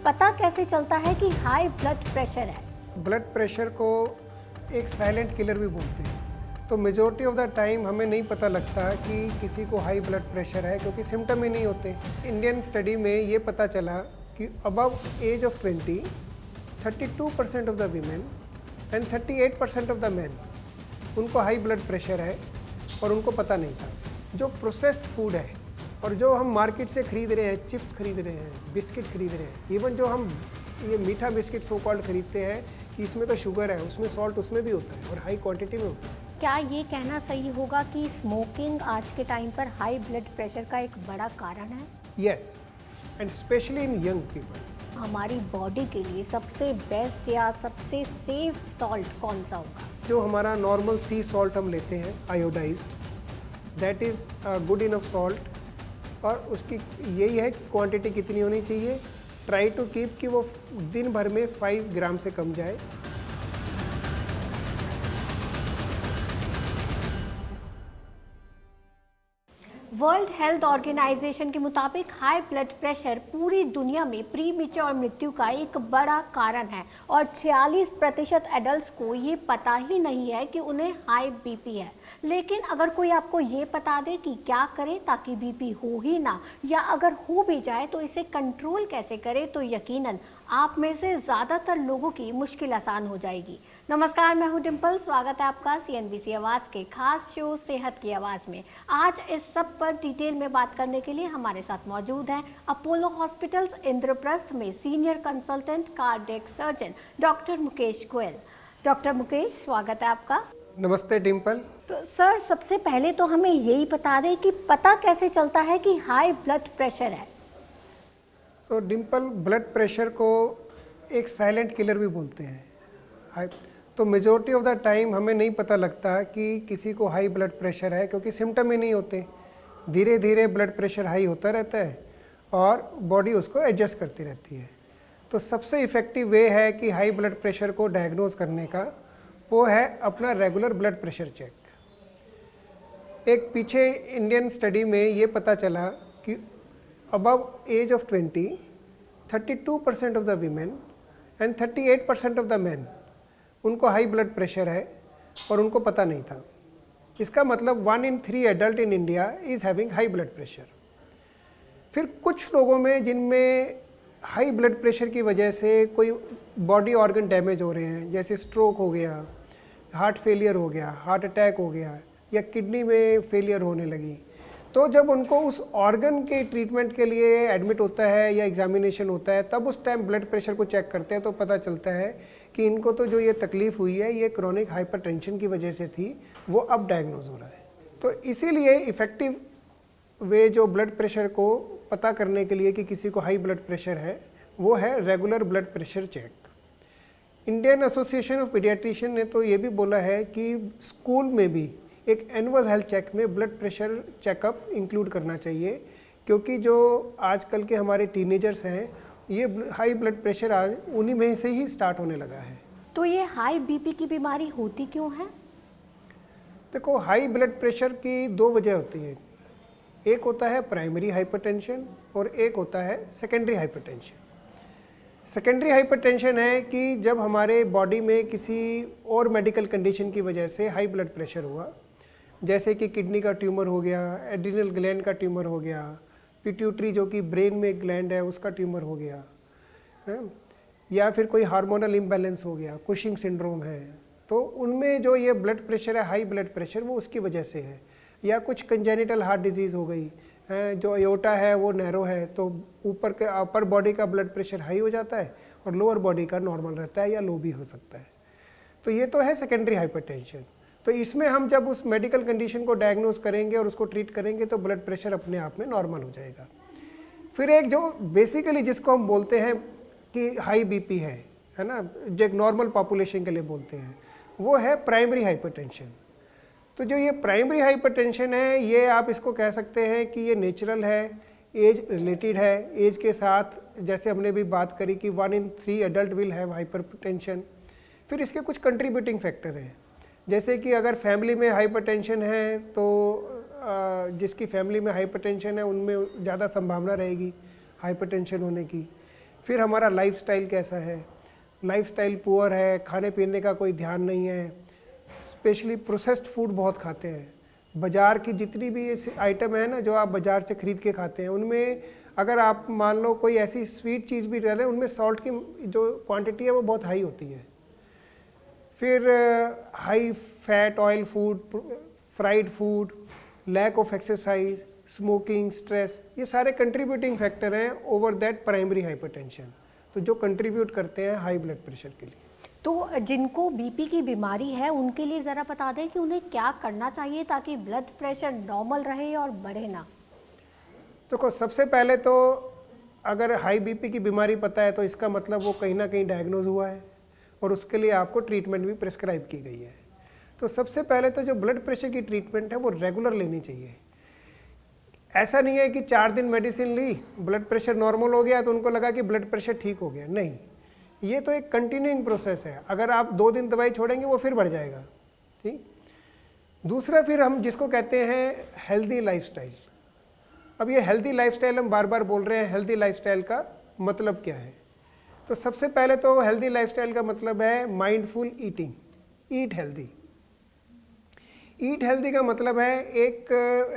पता कैसे चलता है कि हाई ब्लड प्रेशर है? ब्लड प्रेशर को एक साइलेंट किलर भी बोलते हैं। तो मेजॉरिटी ऑफ द टाइम हमें नहीं पता लगता कि किसी को हाई ब्लड प्रेशर है, क्योंकि सिम्टम ही नहीं होते। इंडियन स्टडी में ये पता चला कि above age of 20 32% of the women and 38% of the man उनको हाई ब्लड प्रेशर है और उनको पता नहीं था। जो प्रोसेस्ड फूड है और जो हम मार्केट से खरीद रहे हैं, चिप्स खरीद रहे हैं, बिस्किट खरीद रहे हैं, इवन जो हम ये मीठा बिस्किट सो कॉल्ड खरीदते हैं कि इसमें तो शुगर है, उसमें सॉल्ट उसमें भी होता है और हाई क्वांटिटी में होता है। क्या ये कहना सही होगा कि स्मोकिंग आज के टाइम पर हाई ब्लड प्रेशर का एक बड़ा कारण है? Yes, and specially in young people. हमारी बॉडी के लिए सबसे बेस्ट या सबसे सेफ सॉल्ट कौन सा होगा? जो हमारा नॉर्मल सी सॉल्ट हम लेते हैं iodised, that is good enough salt. और उसकी यही है क्वांटिटी कितनी होनी चाहिए। ट्राई टू कीप कि वो दिन भर में 5 ग्राम से कम जाए। वर्ल्ड हेल्थ ऑर्गेनाइजेशन के मुताबिक हाई ब्लड प्रेशर पूरी दुनिया में प्रीमेच्योर मृत्यु का एक बड़ा कारण है और 46% एडल्ट्स को ये पता ही नहीं है कि उन्हें हाई बीपी है। लेकिन अगर कोई आपको ये बता दे कि क्या करें ताकि बीपी हो ही ना, या अगर हो भी जाए तो इसे कंट्रोल कैसे करें, तो यकीनन आप में से ज़्यादातर लोगों की मुश्किल आसान हो जाएगी। नमस्कार, मैं हूं डिम्पल। स्वागत है आपका CNBC आवाज़ के खास शो सेहत की आवाज़ में। आज इस सब पर डिटेल में बात करने के लिए हमारे साथ मौजूद हैं अपोलो हॉस्पिटल्स इंद्रप्रस्थ में senior consultant cardiac surgeon doctor Mukesh Goyal. Doctor Mukesh, स्वागत है आपका। नमस्ते डिम्पल। तो सर, सबसे पहले तो हमें यही बता दें कि पता कैसे चलता है कि हाई ब्लड प्रेशर है? सो डिम्पल, ब्लड प्रेशर को एक साइलेंट किलर भी बोलते हैं। तो मेजॉरिटी ऑफ द टाइम हमें नहीं पता लगता कि किसी को हाई ब्लड प्रेशर है, क्योंकि सिम्टम ही नहीं होते। धीरे धीरे ब्लड प्रेशर हाई होता रहता है और बॉडी उसको एडजस्ट करती रहती है। तो सबसे इफ़ेक्टिव वे है कि हाई ब्लड प्रेशर को डायग्नोज करने का, वो है अपना रेगुलर ब्लड प्रेशर चेक। एक पीछे इंडियन स्टडी में ये पता चला कि above age of 20 32% of the women and 38% of the man उनको हाई ब्लड प्रेशर है और उनको पता नहीं था। इसका मतलब 1 in 3 adult in India is having high blood pressure. फिर कुछ लोगों में जिनमें हाई ब्लड प्रेशर की वजह से कोई बॉडी ऑर्गन डैमेज हो रहे हैं, जैसे स्ट्रोक हो गया, हार्ट फेलियर हो गया, हार्ट अटैक हो गया, या किडनी में फेलियर होने लगी, तो जब उनको उस ऑर्गन के ट्रीटमेंट के लिए एडमिट होता है या एग्जामिनेशन होता है, तब उस टाइम ब्लड प्रेशर को चेक करते हैं तो पता चलता है कि इनको तो जो ये तकलीफ़ हुई है ये क्रोनिक हाइपरटेंशन की वजह से थी, वो अब डायग्नोज हो रहा है। तो इसीलिए इफ़ेक्टिव वे जो ब्लड प्रेशर को पता करने के लिए कि किसी को हाई ब्लड प्रेशर है, वो है regular blood pressure check. Indian association of paediatrician ने तो ये भी बोला है कि स्कूल में भी एक एनुअल हेल्थ चेक में ब्लड प्रेशर चेकअप इंक्लूड करना चाहिए, क्योंकि जो आजकल के हमारे टीनेजर्स हैं, ये हाई ब्लड प्रेशर आज उन्हीं में से ही स्टार्ट होने लगा है। तो ये हाई बीपी की बीमारी होती क्यों है? देखो, हाई ब्लड प्रेशर की 2 वजह होती हैं। एक होता है प्राइमरी हाइपरटेंशन और एक होता है सेकेंडरी हाइपरटेंशन। सेकेंडरी हाइपरटेंशन है कि जब हमारे बॉडी में किसी और मेडिकल कंडीशन की वजह से हाई ब्लड प्रेशर हुआ, जैसे कि किडनी का ट्यूमर हो गया, एड्रिनल ग्लैंड का ट्यूमर हो गया, पिट्यूटरी जो कि ब्रेन में एक ग्लैंड है उसका ट्यूमर हो गया है, या फिर कोई हार्मोनल इम्बैलेंस हो गया, कुशिंग सिंड्रोम है, तो उनमें जो ये ब्लड प्रेशर है, हाई ब्लड प्रेशर, वो उसकी वजह से है। या कुछ कंजेनिटल हार्ट डिजीज़ हो गई है, जो एयोर्टा है वो नैरो है, तो ऊपर के अपर बॉडी का ब्लड प्रेशर हाई हो जाता है और लोअर बॉडी का नॉर्मल रहता है या लो भी हो सकता है। तो ये तो है सेकेंडरी हाइपरटेंशन। तो इसमें हम जब उस मेडिकल कंडीशन को डायग्नोज करेंगे और उसको ट्रीट करेंगे तो ब्लड प्रेशर अपने आप में नॉर्मल हो जाएगा। फिर एक जो बेसिकली जिसको हम बोलते हैं कि हाई बीपी है ना, जो एक नॉर्मल पॉपुलेशन के लिए बोलते हैं, वो है प्राइमरी हाइपरटेंशन। तो जो ये प्राइमरी हाइपरटेंशन है, ये आप इसको कह सकते हैं कि ये नेचुरल है, एज रिलेटेड है। एज के साथ जैसे हमने भी बात करी कि 1 in 3 adult will have hypertension. फिर इसके कुछ कंट्रीब्यूटिंग फैक्टर हैं, जैसे कि अगर फैमिली में हाइपरटेंशन है तो जिसकी फैमिली में हाइपरटेंशन है उनमें ज़्यादा संभावना रहेगी हाइपरटेंशन होने की। फिर हमारा लाइफस्टाइल कैसा है, लाइफस्टाइल पुअर है, खाने पीने का कोई ध्यान नहीं है, स्पेशली प्रोसेस्ड फूड बहुत खाते हैं। बाज़ार की जितनी भी ऐसी आइटम है ना जो आप बाज़ार से ख़रीद के खाते हैं, उनमें अगर आप मान लो कोई ऐसी स्वीट चीज़ भी डालें, उनमें सॉल्ट की जो क्वांटिटी है वो बहुत हाई होती है। फिर high fat oil food, fried food, lack of exercise, smoking, stress, ये सारे कंट्रीब्यूटिंग फैक्टर हैं ओवर दैट प्राइमरी हाइपरटेंशन, तो जो कंट्रीब्यूट करते हैं हाई ब्लड प्रेशर के लिए। तो जिनको बीपी की बीमारी है उनके लिए ज़रा बता दें कि उन्हें क्या करना चाहिए ताकि ब्लड प्रेशर नॉर्मल रहे और बढ़े ना। देखो, सबसे पहले तो अगर हाई बीपी की बीमारी पता है तो इसका मतलब वो कहीं ना कहीं डायग्नोज हुआ है और उसके लिए आपको ट्रीटमेंट भी प्रिस्क्राइब की गई है। तो सबसे पहले तो जो ब्लड प्रेशर की ट्रीटमेंट है वो रेगुलर लेनी चाहिए। ऐसा नहीं है कि 4 दिन मेडिसिन ली, ब्लड प्रेशर नॉर्मल हो गया तो उनको लगा कि ब्लड प्रेशर ठीक हो गया, नहीं, ये तो एक कंटिन्यूइंग प्रोसेस है। अगर आप 2 दिन दवाई छोड़ेंगे वो फिर बढ़ जाएगा। ठीक। दूसरा, फिर हम जिसको कहते हैं हेल्दी लाइफस्टाइल। अब ये हेल्दी लाइफस्टाइल हम बार बार बोल रहे हैं, हेल्दी लाइफस्टाइल का मतलब क्या है? तो सबसे पहले तो हेल्दी लाइफस्टाइल का मतलब है mindful eating, eat healthy. Eat healthy का मतलब है एक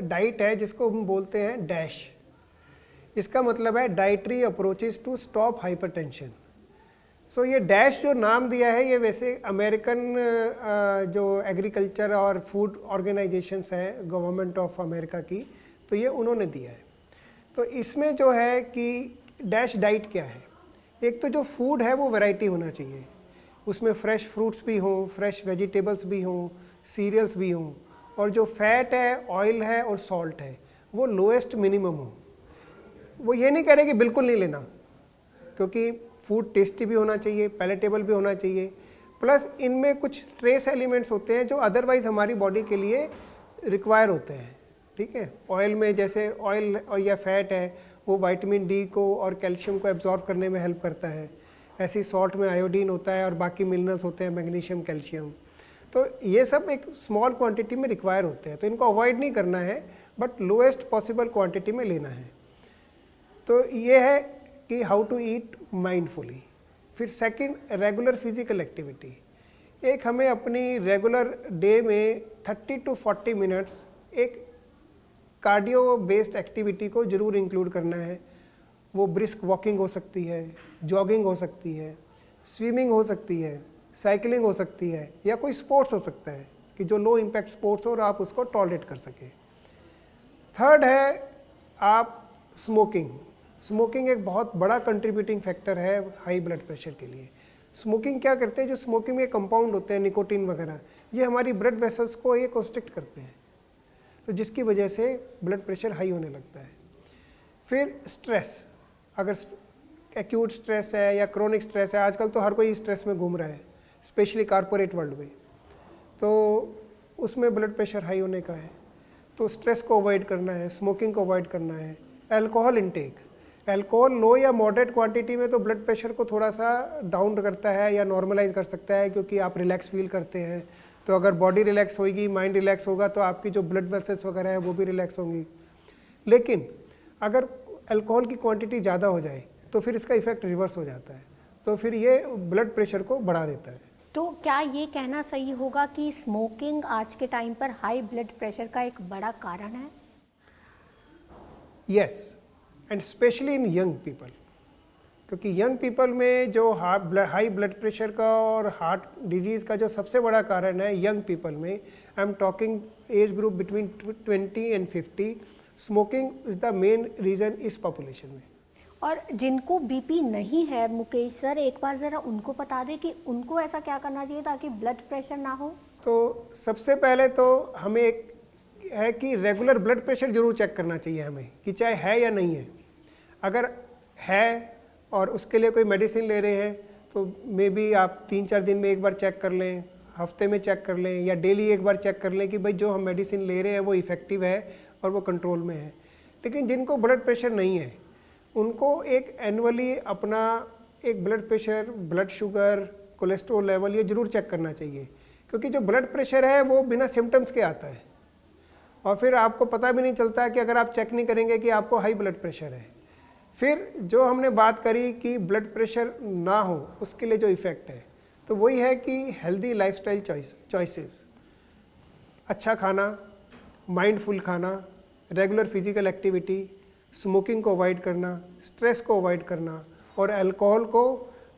डाइट है जिसको हम बोलते हैं डैश। इसका मतलब है dietary approaches to stop hypertension. So ये डैश जो नाम दिया है ये वैसे अमेरिकन जो एग्रीकल्चर और फूड ऑर्गेनाइजेशंस है गवर्नमेंट ऑफ अमेरिका की, तो ये उन्होंने दिया है। तो इसमें जो है कि डैश डाइट क्या है, एक तो जो फूड है वो वैरायटी होना चाहिए, उसमें फ्रेश फ्रूट्स भी हों, फ्रेश वेजिटेबल्स भी हों, सीरियल्स भी हों, और जो फैट है, ऑयल है और सॉल्ट है वो लोएस्ट मिनिमम हो। वो ये नहीं कह रहे कि बिल्कुल नहीं लेना, क्योंकि फूड टेस्टी भी होना चाहिए, पैलेटेबल भी होना चाहिए, प्लस इनमें कुछ ट्रेस एलिमेंट्स होते हैं जो अदरवाइज हमारी बॉडी के लिए रिक्वायर होते हैं। ठीक है, ऑयल में जैसे ऑयल और या फैट है वो विटामिन डी को और कैल्शियम को एब्जॉर्ब करने में हेल्प करता है। ऐसी सॉल्ट में आयोडीन होता है और बाकी मिनरल्स होते हैं, मैग्नीशियम, कैल्शियम, तो ये सब एक स्मॉल क्वांटिटी में रिक्वायर होते हैं। तो इनको अवॉइड नहीं करना है बट लोएस्ट पॉसिबल क्वांटिटी में लेना है। तो ये है कि हाउ टू ईट माइंडफुली। फिर सेकंड, रेगुलर फिजिकल एक्टिविटी। एक हमें अपनी रेगुलर डे में 30 to 40 मिनट्स एक कार्डियो बेस्ड एक्टिविटी को ज़रूर इंक्लूड करना है। वो ब्रिस्क वॉकिंग हो सकती है, जॉगिंग हो सकती है, स्विमिंग हो सकती है, साइकिलिंग हो सकती है, या कोई स्पोर्ट्स हो सकता है कि जो लो इम्पैक्ट स्पोर्ट्स हो और आप उसको टॉलरेट कर सकें। थर्ड है आप स्मोकिंग। स्मोकिंग एक बहुत बड़ा कंट्रीब्यूटिंग फैक्टर है हाई ब्लड प्रेशर के लिए। स्मोकिंग क्या करते हैं, जो स्मोकिंग में कंपाउंड होते हैं निकोटीन वगैरह, ये हमारी ब्लड वेसल्स को ये कंस्ट्रिक्ट करते हैं, तो जिसकी वजह से ब्लड प्रेशर हाई होने लगता है। फिर स्ट्रेस, अगर एक्यूट स्ट्रेस है या क्रोनिक स्ट्रेस है, आजकल तो हर कोई स्ट्रेस में घूम रहा है, स्पेशली कॉरपोरेट वर्ल्ड में, तो उसमें ब्लड प्रेशर हाई होने का है। तो स्ट्रेस को अवॉइड करना है, स्मोकिंग को अवॉइड करना है। अल्कोहल इंटेक, अल्कोहल लो या मॉडरेट क्वांटिटी में तो ब्लड प्रेशर को थोड़ा सा डाउन करता है या नॉर्मलाइज कर सकता है, क्योंकि आप रिलैक्स फील करते हैं। तो अगर बॉडी रिलैक्स होगी, माइंड रिलैक्स होगा, तो आपकी जो ब्लड वेसल्स वगैरह हैं वो भी रिलैक्स होंगी। लेकिन अगर अल्कोहल की क्वांटिटी ज़्यादा हो जाए तो फिर इसका इफेक्ट रिवर्स हो जाता है, तो फिर ये ब्लड प्रेशर को बढ़ा देता है। तो क्या ये कहना सही होगा कि स्मोकिंग आज के टाइम पर हाई ब्लड प्रेशर का एक बड़ा कारण है? Yes, and specially in young people, क्योंकि यंग पीपल में जो हाई ब्लड प्रेशर का और हार्ट डिजीज़ का जो सबसे बड़ा कारण है यंग पीपल में, I am talking age group between 20 and 50, smoking is the main reason इस पॉपुलेशन में। और जिनको बीपी नहीं है, मुकेश सर एक बार ज़रा उनको बता दें कि उनको ऐसा क्या करना चाहिए ताकि ब्लड प्रेशर ना हो। तो सबसे पहले तो हमें एक है कि रेगुलर ब्लड प्रेशर जरूर चेक करना चाहिए हमें, कि चाहे है या नहीं है। अगर है और उसके लिए कोई मेडिसिन ले रहे हैं तो मे बी आप 3-4 दिन में एक बार चेक कर लें, हफ्ते में चेक कर लें, या डेली एक बार चेक कर लें कि भाई जो हम मेडिसिन ले रहे हैं वो इफ़ेक्टिव है और वो कंट्रोल में है। लेकिन जिनको ब्लड प्रेशर नहीं है उनको एक एनुअली अपना एक blood pressure, blood sugar, cholesterol level ये ज़रूर चेक करना चाहिए, क्योंकि जो ब्लड प्रेशर है वो बिना सिम्टम्स के आता है और फिर आपको पता भी नहीं चलता है कि अगर आप चेक नहीं करेंगे कि आपको हाई ब्लड प्रेशर है। फिर जो हमने बात करी कि ब्लड प्रेशर ना हो उसके लिए जो इफ़ेक्ट है, तो वही है कि हेल्दी लाइफस्टाइल चॉइसेस, अच्छा खाना, माइंडफुल खाना, रेगुलर फिजिकल एक्टिविटी, स्मोकिंग को अवॉइड करना, स्ट्रेस को अवॉइड करना, और अल्कोहल को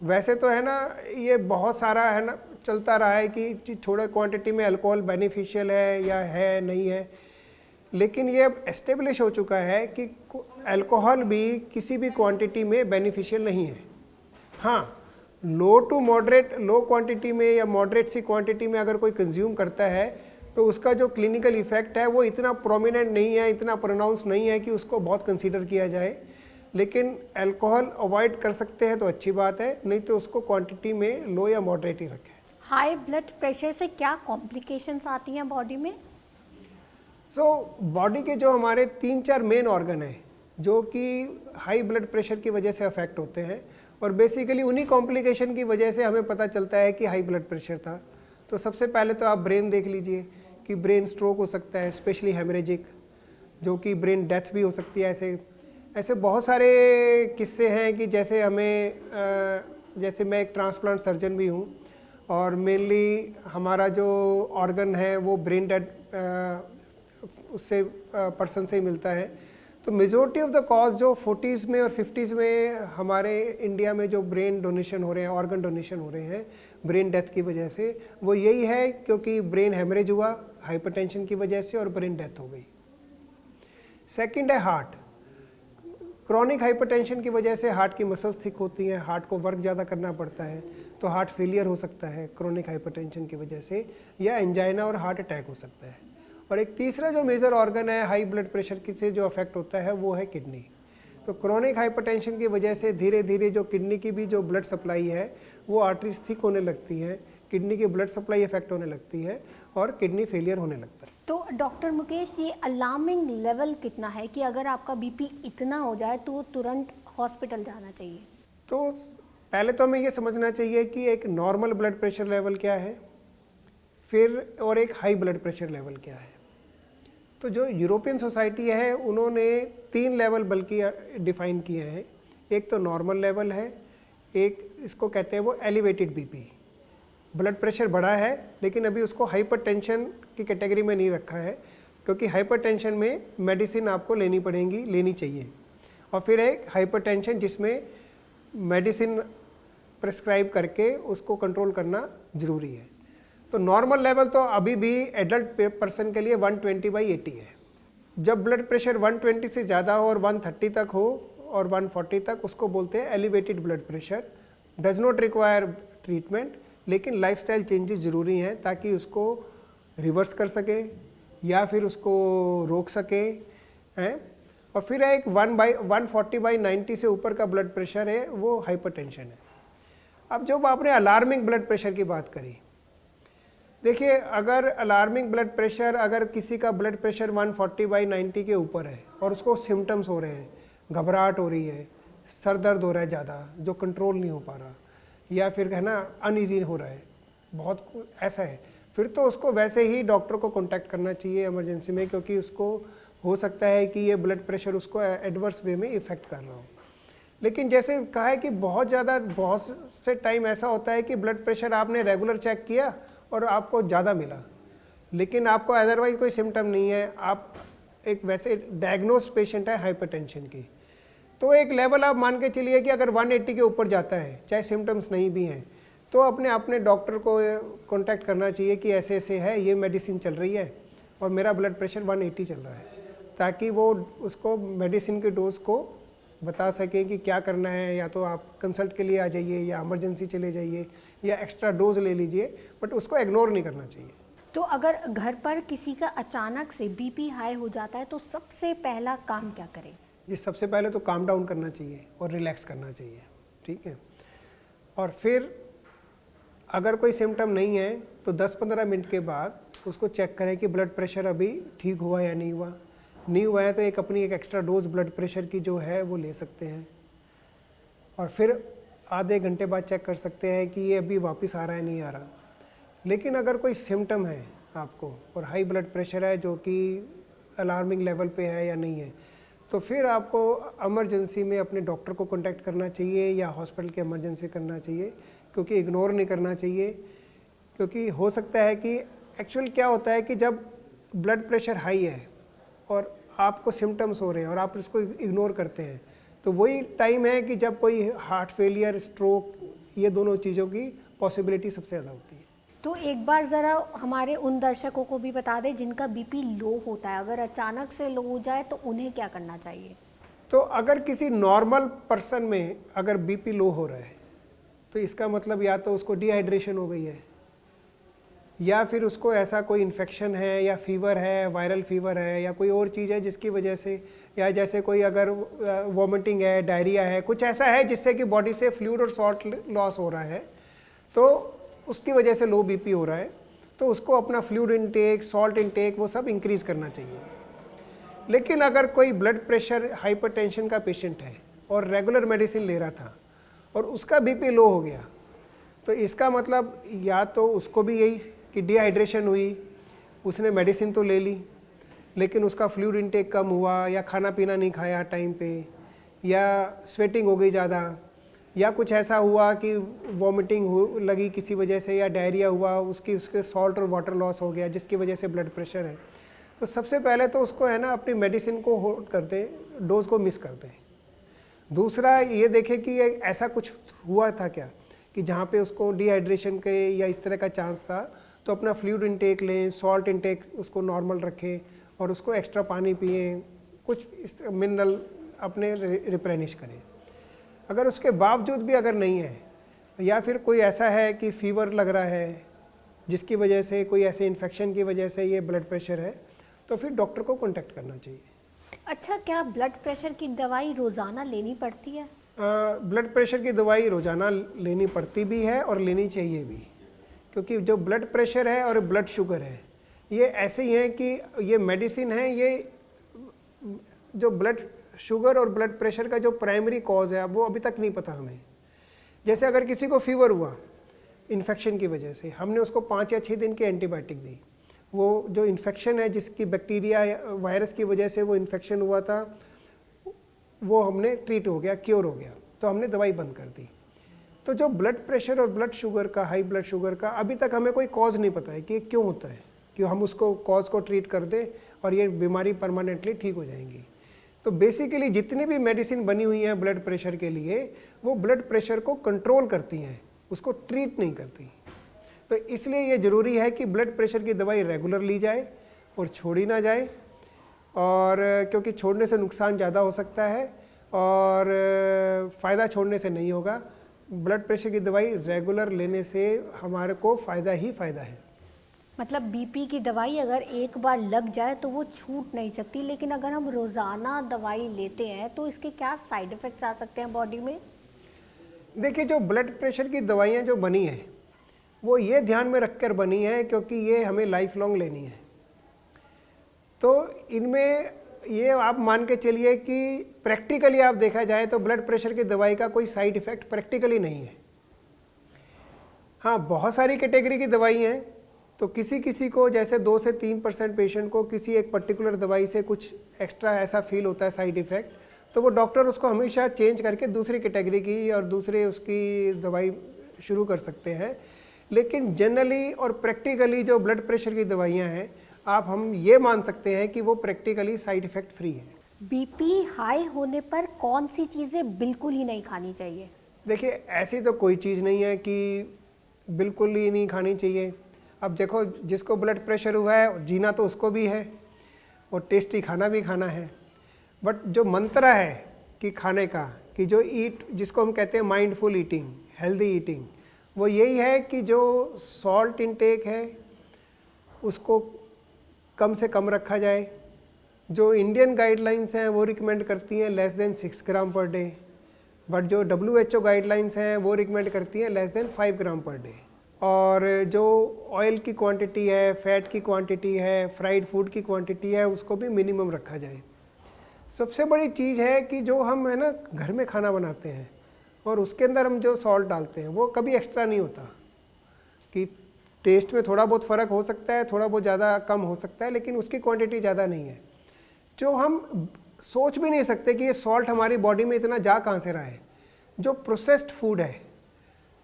वैसे तो है ना, ये बहुत सारा है ना चलता रहा है कि थोड़ा क्वांटिटी में अल्कोहल बेनिफिशियल है या है नहीं है, लेकिन ये अब एस्टेब्लिश हो चुका है कि अल्कोहल भी किसी भी क्वांटिटी में बेनिफिशियल नहीं है। हाँ, लो टू मॉडरेट, लो क्वांटिटी में या मॉडरेट सी क्वांटिटी में अगर कोई कंज्यूम करता है तो उसका जो क्लिनिकल इफेक्ट है वो इतना प्रोमिनेंट नहीं है, इतना प्रोनाउंस नहीं है कि उसको बहुत कंसीडर किया जाए। लेकिन अल्कोहल अवॉइड कर सकते हैं तो अच्छी बात है, नहीं तो उसको क्वांटिटी में लो या मॉडरेट ही रखें। हाई ब्लड प्रेशर से क्या कॉम्प्लिकेशंस आती हैं बॉडी में? बॉडी के जो हमारे 3-4 मेन ऑर्गन हैं जो कि हाई ब्लड प्रेशर की वजह से अफेक्ट होते हैं, और बेसिकली उन्हीं कॉम्प्लिकेशन की वजह से हमें पता चलता है कि हाई ब्लड प्रेशर था। तो सबसे पहले तो आप ब्रेन देख लीजिए कि ब्रेन स्ट्रोक हो सकता है, स्पेशली हेमरेजिक, जो कि ब्रेन डेथ भी हो सकती है। ऐसे बहुत सारे किस्से हैं कि जैसे जैसे मैं एक ट्रांसप्लांट सर्जन भी हूँ, और मेनली हमारा जो ऑर्गन है वो ब्रेन डेड उससे पर्सन से ही मिलता है। तो मेजॉरिटी ऑफ द कॉज जो 40s में और 50s में हमारे इंडिया में जो ब्रेन डोनेशन हो रहे हैं, ऑर्गन डोनेशन हो रहे हैं ब्रेन डेथ की वजह से, वो यही है क्योंकि ब्रेन हेमरेज हुआ हाइपरटेंशन की वजह से और ब्रेन डेथ हो गई। सेकंड है हार्ट। क्रॉनिक हाइपरटेंशन की वजह से हार्ट की मसल्स थिक होती हैं, हार्ट को वर्क ज़्यादा करना पड़ता है, तो हार्ट फेलियर हो सकता है क्रॉनिक हाइपरटेंशन की वजह से, या एंजाइना और हार्ट अटैक हो सकता है। और एक तीसरा जो मेजर ऑर्गन है हाई ब्लड प्रेशर की से जो अफेक्ट होता है वो है किडनी। तो क्रॉनिक हाइपरटेंशन की वजह से धीरे धीरे जो किडनी की भी जो ब्लड सप्लाई है वो आर्टरीज थिक होने लगती हैं, किडनी की ब्लड सप्लाई इफेक्ट होने लगती है और किडनी फेलियर होने लगता है। तो डॉक्टर मुकेश, ये अलार्मिंग लेवल कितना है कि अगर आपका बीपी इतना हो जाए तो तुरंत हॉस्पिटल जाना चाहिए? तो पहले तो हमें ये समझना चाहिए कि एक नॉर्मल ब्लड प्रेशर लेवल क्या है, फिर और एक हाई ब्लड प्रेशर लेवल क्या है। तो जो यूरोपियन सोसाइटी है उन्होंने 3 लेवल बल्कि डिफाइन किए हैं। एक तो नॉर्मल लेवल है, एक इसको कहते हैं वो एलिवेटेड बीपी, ब्लड प्रेशर बढ़ा है लेकिन अभी उसको हाइपरटेंशन की कैटेगरी में नहीं रखा है, क्योंकि हाइपरटेंशन में मेडिसिन आपको लेनी चाहिए। और फिर एक हाइपरटेंशन जिसमें मेडिसिन प्रिस्क्राइब करके उसको कंट्रोल करना ज़रूरी है। तो नॉर्मल लेवल तो अभी भी एडल्ट पर्सन के लिए 120/80 है। जब ब्लड प्रेशर 120 से ज़्यादा हो और 130 तक हो और 140 तक, उसको बोलते हैं elevated blood pressure. Does not require treatment, लेकिन लाइफस्टाइल चेंजेस ज़रूरी हैं ताकि उसको रिवर्स कर सके या फिर उसको रोक सके हैं। और फिर एक 140/90 से ऊपर का ब्लड प्रेशर है वो हाइपरटेंशन है। अब जब आपने अलार्मिंग ब्लड प्रेशर की बात करी, देखिए अगर अलार्मिंग ब्लड प्रेशर, अगर किसी का ब्लड प्रेशर 140/90 के ऊपर है और उसको सिम्टम्स हो रहे हैं, घबराहट हो रही है, सर दर्द हो रहा है ज़्यादा जो कंट्रोल नहीं हो पा रहा, या फिर है ना अनईजी हो रहा है, बहुत ऐसा है, फिर तो उसको वैसे ही डॉक्टर को कांटेक्ट करना चाहिए इमरजेंसी में, क्योंकि उसको हो सकता है कि ये ब्लड प्रेशर उसको एडवर्स वे में इफ़ेक्ट कर रहा हो। लेकिन जैसे कहा है कि बहुत से टाइम ऐसा होता है कि ब्लड प्रेशर आपने रेगुलर चेक किया और आपको ज़्यादा मिला, लेकिन आपको अदरवाइज कोई सिम्टम नहीं है, आप एक वैसे डायग्नोस्ड पेशेंट है हाइपरटेंशन की, तो एक लेवल आप मान के चलिए कि अगर 180 के ऊपर जाता है, चाहे सिम्टम्स नहीं भी हैं, तो अपने डॉक्टर को कांटेक्ट करना चाहिए कि ऐसे ऐसे है, ये मेडिसिन चल रही है और मेरा ब्लड प्रेशर 180 चल रहा है, ताकि वो उसको मेडिसिन के डोज को बता सके कि क्या करना है। या तो आप कंसल्ट के लिए आ जाइए या इमरजेंसी चले जाइए या एक्स्ट्रा डोज ले लीजिए, बट उसको इग्नोर नहीं करना चाहिए। तो अगर घर पर किसी का अचानक से बीपी हाई हो जाता है तो सबसे पहला काम क्या करें? ये सबसे पहले तो काम डाउन करना चाहिए और रिलैक्स करना चाहिए, ठीक है। और फिर अगर कोई सिम्टम नहीं है तो 10-15 मिनट के बाद उसको चेक करें कि ब्लड प्रेशर अभी ठीक हुआ या नहीं हुआ। नहीं हुआ है तो एक एक्स्ट्रा डोज ब्लड प्रेशर की जो है वो ले सकते हैं, और फिर आधे घंटे बाद चेक कर सकते हैं कि ये अभी वापस आ रहा है नहीं आ रहा। लेकिन अगर कोई सिम्टम है आपको और हाई ब्लड प्रेशर है जो कि अलार्मिंग लेवल पे है या नहीं है, तो फिर आपको इमरजेंसी में अपने डॉक्टर को कांटेक्ट करना चाहिए या हॉस्पिटल के इमरजेंसी करना चाहिए, क्योंकि इग्नोर नहीं करना चाहिए। क्योंकि हो सकता है कि एक्चुअल क्या होता है कि जब ब्लड प्रेशर हाई है और आपको सिम्टम्स हो रहे हैं और आप इसको इग्नोर करते हैं, तो वही टाइम है कि जब कोई हार्ट फेलियर, स्ट्रोक, ये दोनों चीज़ों की पॉसिबिलिटी सबसे ज़्यादा होती है। तो एक बार ज़रा हमारे उन दर्शकों को भी बता दें जिनका बीपी लो होता है, अगर अचानक से लो हो जाए तो उन्हें क्या करना चाहिए? तो अगर किसी नॉर्मल पर्सन में अगर बीपी लो हो रहा है तो इसका मतलब या तो उसको डिहाइड्रेशन हो गई है, या फिर उसको ऐसा कोई इन्फेक्शन है या फीवर है, वायरल फीवर है या कोई और चीज़ है जिसकी वजह से, या जैसे कोई अगर वॉमिटिंग है, डायरिया है, कुछ ऐसा है जिससे कि बॉडी से फ्लूइड और सॉल्ट लॉस हो रहा है, तो उसकी वजह से लो बीपी हो रहा है, तो उसको अपना फ्लूइड इनटेक, सॉल्ट इनटेक, वो सब इंक्रीज़ करना चाहिए। लेकिन अगर कोई ब्लड प्रेशर, हाइपरटेंशन का पेशेंट है और रेगुलर मेडिसिन ले रहा था और उसका बीपी लो हो गया, तो इसका मतलब या तो उसको भी यही कि डिहाइड्रेशन हुई, उसने मेडिसिन तो ले ली लेकिन उसका फ्लूइड इनटेक कम हुआ, या खाना पीना नहीं खाया टाइम पे, या स्वेटिंग हो गई ज़्यादा, या कुछ ऐसा हुआ कि वॉमिटिंग लगी किसी वजह से, या डायरिया हुआ, उसके सॉल्ट और वाटर लॉस हो गया जिसकी वजह से ब्लड प्रेशर है। तो सबसे पहले तो उसको है ना अपनी मेडिसिन को होल्ड कर दें, डोज को मिस कर दें। दूसरा ये देखें कि ये ऐसा कुछ हुआ था क्या कि जहाँ पे उसको डिहाइड्रेशन के या इस तरह का चांस था, तो अपना फ्लूइड इनटेक लें, सॉल्ट इनटेक उसको नॉर्मल रखें और उसको एक्स्ट्रा पानी पिएं, कुछ मिनरल अपने रिप्लेनिश करें। अगर उसके बावजूद भी अगर नहीं है, या फिर कोई ऐसा है कि फीवर लग रहा है जिसकी वजह से, कोई ऐसे इन्फेक्शन की वजह से ये ब्लड प्रेशर है, तो फिर डॉक्टर को कांटेक्ट करना चाहिए। अच्छा, क्या ब्लड प्रेशर की दवाई रोज़ाना लेनी पड़ती है? ब्लड प्रेशर की दवाई रोज़ाना लेनी पड़ती भी है और लेनी चाहिए भी, क्योंकि जो ब्लड प्रेशर है और ब्लड शुगर है ये ऐसे ही हैं कि ये मेडिसिन है, ये जो ब्लड शुगर और ब्लड प्रेशर का जो प्राइमरी कॉज है वो अभी तक नहीं पता हमें। जैसे अगर किसी को फीवर हुआ इन्फेक्शन की वजह से, हमने उसको 5 या 6 दिन की एंटीबायोटिक दी, वो जो इन्फेक्शन है जिसकी बैक्टीरिया वायरस की वजह से वो इन्फेक्शन हुआ था, वो हमने ट्रीट हो गया, क्योर हो गया, तो हमने दवाई बंद कर दी। तो जो ब्लड प्रेशर और ब्लड शुगर का, हाई ब्लड शुगर का, अभी तक हमें कोई कॉज नहीं पता है कि क्यों होता है, कि हम उसको कॉज को ट्रीट कर दें और ये बीमारी परमानेंटली ठीक हो जाएंगी। तो बेसिकली जितनी भी मेडिसिन बनी हुई हैं ब्लड प्रेशर के लिए, वो ब्लड प्रेशर को कंट्रोल करती हैं, उसको ट्रीट नहीं करती। तो इसलिए ये ज़रूरी है कि ब्लड प्रेशर की दवाई रेगुलर ली जाए और छोड़ी ना जाए, और क्योंकि छोड़ने से नुकसान ज़्यादा हो सकता है और फ़ायदा छोड़ने से नहीं होगा। ब्लड प्रेशर की दवाई रेगुलर लेने से हमारे को फ़ायदा ही फ़ायदा है। मतलब बीपी की दवाई अगर एक बार लग जाए तो वो छूट नहीं सकती, लेकिन अगर हम रोज़ाना दवाई लेते हैं तो इसके क्या साइड इफ़ेक्ट्स आ सकते हैं बॉडी में? देखिए, जो ब्लड प्रेशर की दवाइयाँ जो बनी हैं वो ये ध्यान में रखकर बनी है क्योंकि ये हमें लाइफ लॉन्ग लेनी है। तो इनमें ये आप मान के चलिए कि प्रैक्टिकली आप देखा जाए तो ब्लड प्रेशर की दवाई का कोई साइड इफ़ेक्ट प्रैक्टिकली नहीं है। हाँ, बहुत सारी कैटेगरी की दवाई हैं, तो किसी किसी को जैसे 2 से 3% पेशेंट को किसी एक पर्टिकुलर दवाई से कुछ एक्स्ट्रा ऐसा फील होता है साइड इफ़ेक्ट, तो वो डॉक्टर उसको हमेशा चेंज करके दूसरी कैटेगरी की और दूसरे उसकी दवाई शुरू कर सकते हैं। लेकिन जनरली और प्रैक्टिकली जो ब्लड प्रेशर की दवाइयाँ हैं, आप हम ये मान सकते हैं कि वो प्रैक्टिकली साइड इफ़ेक्ट फ्री है। बीपी हाई होने पर कौन सी चीज़ें बिल्कुल ही नहीं खानी चाहिए? देखिए, ऐसी तो कोई चीज़ नहीं है कि बिल्कुल ही नहीं खानी चाहिए। अब देखो, जिसको ब्लड प्रेशर हुआ है जीना तो उसको भी है और टेस्टी खाना भी खाना है, बट जो मंत्र है कि खाने का, कि जो जिसको हम कहते हैं माइंडफुल ईटिंग, हेल्दी ईटिंग, वो यही है कि जो सॉल्ट इनटेक है उसको कम से कम रखा जाए। जो इंडियन गाइडलाइंस हैं वो रिकमेंड करती हैं less than 6 gram per day, but जो WHO गाइडलाइंस हैं वो रिकमेंड करती हैं लेस देन 5 ग्राम पर डे। और जो ऑयल की क्वांटिटी है, फैट की क्वांटिटी है, फ्राइड फूड की क्वांटिटी है, उसको भी मिनिमम रखा जाए। सबसे बड़ी चीज़ है कि जो हम है ना घर में खाना बनाते हैं और उसके अंदर हम जो सॉल्ट डालते हैं वो कभी एक्स्ट्रा नहीं होता, कि टेस्ट में थोड़ा बहुत फ़र्क हो सकता है, थोड़ा बहुत ज़्यादा कम हो सकता है, लेकिन उसकी क्वांटिटी ज़्यादा नहीं है। जो हम सोच भी नहीं सकते कि ये सॉल्ट हमारी बॉडी में इतना जा कहाँ से रहा है। जो प्रोसेस्ड फूड है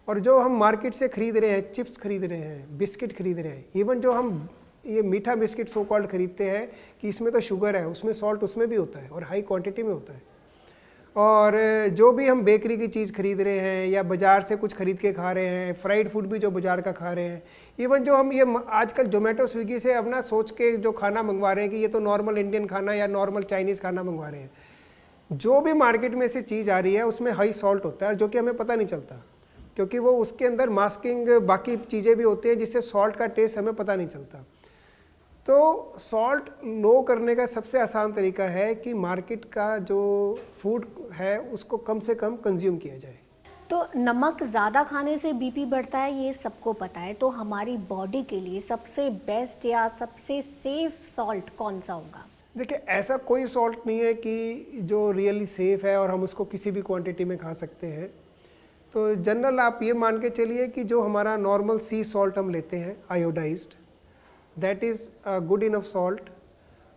और जो हम मार्केट से खरीद रहे हैं, चिप्स खरीद रहे हैं, बिस्किट खरीद रहे हैं, इवन जो हम ये मीठा बिस्किट सो कॉल्ड खरीदते हैं कि इसमें तो शुगर है, उसमें सॉल्ट उसमें भी होता है और हाई क्वांटिटी में होता है। और जो भी हम बेकरी की चीज़ खरीद रहे हैं या बाज़ार से कुछ खरीद के खा रहे हैं, फ्राइड फूड भी जो बाज़ार का खा रहे हैं, इवन जो हम ये आजकल जोमेटो स्विगी से अपना सोच के जो खाना मंगवा रहे हैं कि ये तो नॉर्मल इंडियन खाना या नॉर्मल चाइनीज़ खाना मंगवा रहे हैं, जो भी मार्केट में से चीज़ आ रही है उसमें हाई सॉल्ट होता है, जो कि हमें पता नहीं चलता क्योंकि वो उसके अंदर मास्किंग बाकी चीज़ें भी होती हैं जिससे सॉल्ट का टेस्ट हमें पता नहीं चलता। तो सॉल्ट लो करने का सबसे आसान तरीका है कि मार्केट का जो फूड है उसको कम से कम कंज्यूम किया जाए। तो नमक ज़्यादा खाने से बीपी बढ़ता है, ये सबको पता है। तो हमारी बॉडी के लिए सबसे बेस्ट या सबसे सेफ सॉल्ट कौन सा होगा? देखिए, ऐसा कोई सॉल्ट नहीं है कि जो रियली सेफ़ है और हम उसको किसी भी क्वांटिटी में खा सकते हैं। तो जनरल आप ये मान के चलिए कि जो हमारा नॉर्मल सी सॉल्ट हम लेते हैं iodised, that is good enough salt.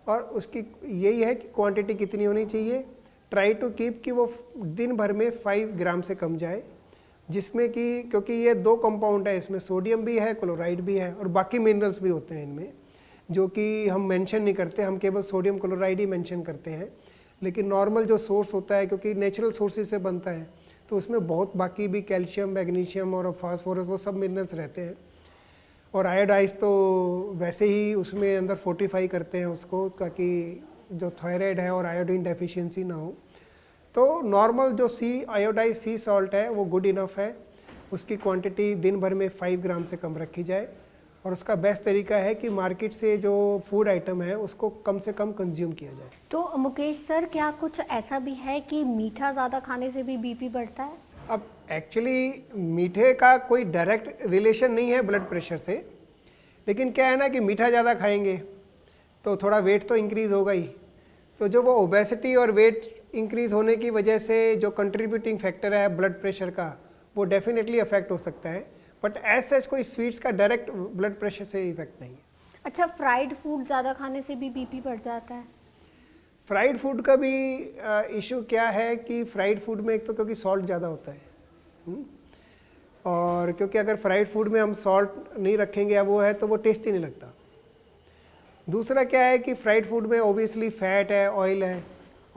और उसकी यही है कि क्वांटिटी कितनी होनी चाहिए, ट्राई टू कीप कि वो दिन भर में 5 ग्राम से कम जाए, जिसमें कि क्योंकि ये 2 कंपाउंड है, इसमें सोडियम भी है, क्लोराइड भी है और बाकी मिनरल्स भी होते हैं इनमें, जो कि हम मेंशन नहीं करते, हम केवल सोडियम क्लोराइड ही मेंशन करते हैं। लेकिन नॉर्मल जो सोर्स होता है, क्योंकि नेचुरल सोर्सेज से बनता है, तो उसमें बहुत बाकी भी कैल्शियम, मैग्नीशियम और फास्फोरस वो सब मिनरल्स रहते हैं। और आयोडाइज तो वैसे ही उसमें अंदर फोर्टिफाई करते हैं उसको, ताकि जो थायराइड है और आयोडीन डेफिशिएंसी ना हो। तो नॉर्मल जो आयोडाइज सी सॉल्ट है वो गुड इनफ है, उसकी क्वांटिटी दिन भर में 5 ग्राम से कम रखी जाए। और उसका बेस्ट तरीका है कि मार्केट से जो फूड आइटम है उसको कम से कम कंज्यूम किया जाए। तो मुकेश सर, क्या कुछ ऐसा भी है कि मीठा ज़्यादा खाने से भी बीपी बढ़ता है? अब एक्चुअली मीठे का कोई डायरेक्ट रिलेशन नहीं है ब्लड प्रेशर से, लेकिन क्या है ना कि मीठा ज़्यादा खाएंगे तो थोड़ा वेट तो इंक्रीज़ होगा ही। तो जो वो ओबेसिटी और वेट इंक्रीज़ होने की वजह से जो कंट्रीब्यूटिंग फैक्टर है ब्लड प्रेशर का, वो डेफिनेटली अफेक्ट हो सकता है। बट एज सच कोई स्वीट्स का डायरेक्ट ब्लड प्रेशर से इफेक्ट नहीं है। अच्छा, फ्राइड फूड ज़्यादा खाने से भी बीपी बढ़ जाता है? फ्राइड फूड का भी इशू क्या है कि फ्राइड फूड में एक तो क्योंकि सॉल्ट ज़्यादा होता है, और क्योंकि अगर फ्राइड फूड में हम सॉल्ट नहीं रखेंगे या वो है तो वो टेस्टी नहीं लगता। दूसरा क्या है कि फ्राइड फूड में ओबियसली फैट है, ऑयल है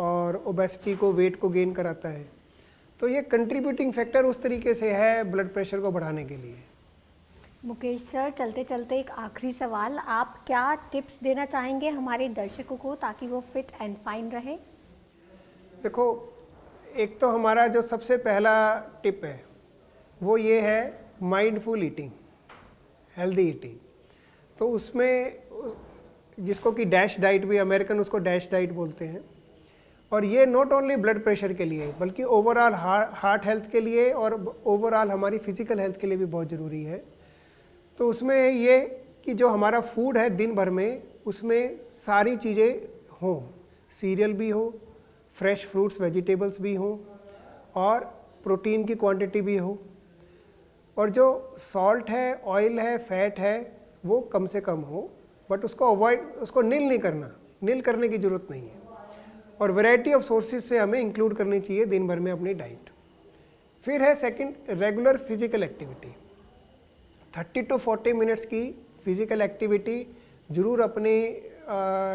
और ओबेसिटी को, वेट को गेन कराता है। तो ये कंट्रीब्यूटिंग फैक्टर उस तरीके से है ब्लड प्रेशर को बढ़ाने के लिए। मुकेश सर, चलते चलते एक आखिरी सवाल, आप क्या टिप्स देना चाहेंगे हमारे दर्शकों को ताकि वो फिट एंड फाइन रहे? देखो, एक तो हमारा जो सबसे पहला टिप है वो ये है माइंडफुल ईटिंग, हेल्दी ईटिंग। तो उसमें जिसको कि डैश डाइट भी, अमेरिकन उसको डैश डाइट बोलते हैं, और ये नॉट ओनली ब्लड प्रेशर के लिए बल्कि ओवरऑल हार्ट हेल्थ के लिए और ओवरऑल हमारी फिजिकल हेल्थ के लिए भी बहुत ज़रूरी है। तो उसमें ये कि जो हमारा फूड है दिन भर में, उसमें सारी चीज़ें हों, सीरियल भी हो, फ्रेश फ्रूट्स वेजिटेबल्स भी हों और प्रोटीन की क्वांटिटी भी हो, और जो सॉल्ट है, ऑयल है, फैट है, वो कम से कम हो। बट उसको अवॉइड, उसको नील नहीं करना, नील करने की ज़रूरत नहीं है। और वैरायटी ऑफ सोर्सेज से हमें इंक्लूड करनी चाहिए दिन भर में अपनी डाइट। फिर है second, regular physical activity. 30 to 40 minutes की फिजिकल एक्टिविटी ज़रूर अपने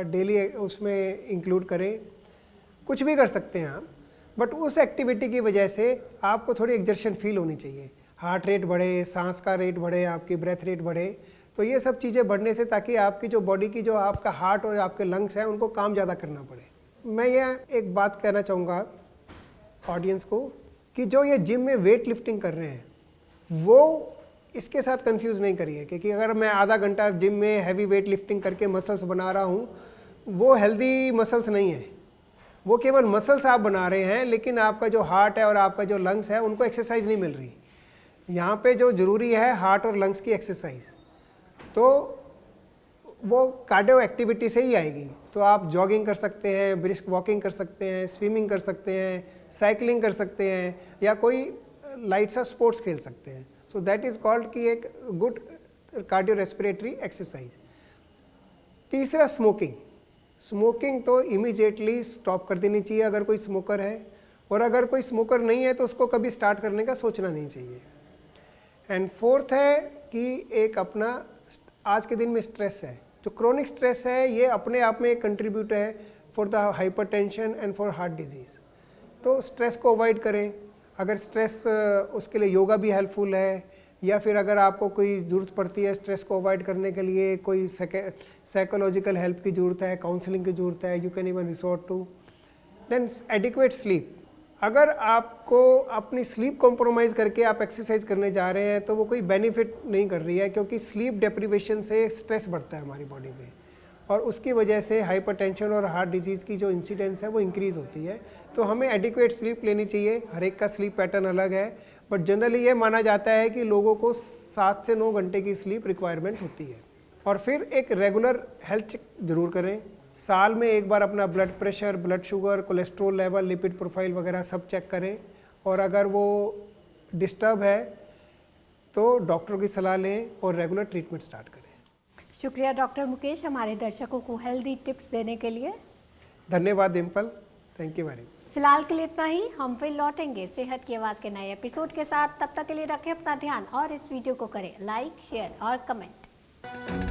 डेली उसमें इंक्लूड करें। कुछ भी कर सकते हैं आप, बट उस एक्टिविटी की वजह से आपको थोड़ी एक्जर्शन फील होनी चाहिए, हार्ट रेट बढ़े, सांस का रेट बढ़े, आपकी ब्रेथ रेट बढ़े। तो ये सब चीज़ें बढ़ने से ताकि आपकी जो बॉडी की, जो आपका हार्ट और आपके लंग्स हैं, उनको काम ज़्यादा करना पड़े। मैं ये एक बात कहना चाहूँगा ऑडियंस को कि जो ये जिम में वेट लिफ्टिंग कर रहे हैं वो इसके साथ कंफ्यूज नहीं करिए, क्योंकि अगर मैं आधा घंटा जिम में हैवी वेट लिफ्टिंग करके मसल्स बना रहा हूँ, वो हेल्दी मसल्स नहीं है। वो केवल मसल्स आप बना रहे हैं, लेकिन आपका जो हार्ट है और आपका जो लंग्स है उनको एक्सरसाइज नहीं मिल रही। यहाँ पे जो ज़रूरी है हार्ट और लंग्स की एक्सरसाइज, तो वो कार्डियो एक्टिविटी से ही आएगी। तो आप जॉगिंग कर सकते हैं, ब्रिस्क वॉकिंग कर सकते हैं, स्विमिंग कर सकते हैं, साइकिलिंग कर सकते हैं, या कोई लाइट सा स्पोर्ट्स खेल सकते हैं। सो दैट इज़ कॉल्ड कि एक गुड कार्डियो रेस्पिरेटरी एक्सरसाइज। तीसरा, स्मोकिंग। स्मोकिंग तो इमीडिएटली स्टॉप कर देनी चाहिए अगर कोई स्मोकर है, और अगर कोई स्मोकर नहीं है तो उसको कभी स्टार्ट करने का सोचना नहीं चाहिए। एंड फोर्थ है कि एक अपना आज के दिन में स्ट्रेस है, जो क्रोनिक स्ट्रेस है, ये अपने आप में एक कंट्रीब्यूट है for the hypertension and for heart disease. तो स्ट्रेस को अवॉइड करें। अगर स्ट्रेस उसके लिए योगा भी हेल्पफुल है, या फिर अगर आपको कोई ज़रूरत पड़ती है स्ट्रेस को अवॉइड करने के लिए, कोई साइकोलॉजिकल हेल्प की ज़रूरत है, काउंसलिंग की ज़रूरत है, you can even resort to. Then adequate sleep. अगर आपको अपनी स्लीप कॉम्प्रोमाइज़ करके आप एक्सरसाइज करने जा रहे हैं तो वो कोई बेनिफिट नहीं कर रही है, क्योंकि स्लीप डिप्रीवेशन से स्ट्रेस बढ़ता है हमारी बॉडी में, और उसकी वजह से हाइपरटेंशन और हार्ट डिजीज़ की जो इंसिडेंस है वो इंक्रीज़ होती है। तो हमें एडिक्वेट स्लीप लेनी चाहिए। हर एक का स्लीप पैटर्न अलग है, बट जनरली ये माना जाता है कि लोगों को 7 से 9 घंटे की स्लीप रिक्वायरमेंट होती है। और फिर एक रेगुलर हेल्थ चेक ज़रूर करें। साल में एक बार अपना blood pressure, blood sugar, cholesterol level, lipid profile वगैरह सब चेक करें, और अगर वो डिस्टर्ब है तो डॉक्टर की सलाह लें और रेगुलर ट्रीटमेंट स्टार्ट करें। शुक्रिया डॉक्टर मुकेश हमारे दर्शकों को हेल्दी टिप्स देने के लिए। धन्यवाद Dimple, thank you very much. फिलहाल के लिए इतना ही। हम फिर लौटेंगे सेहत की आवाज़ के नए एपिसोड के साथ। तब तक के लिए रखें अपना ध्यान और इस वीडियो को करें लाइक, शेयर और कमेंट।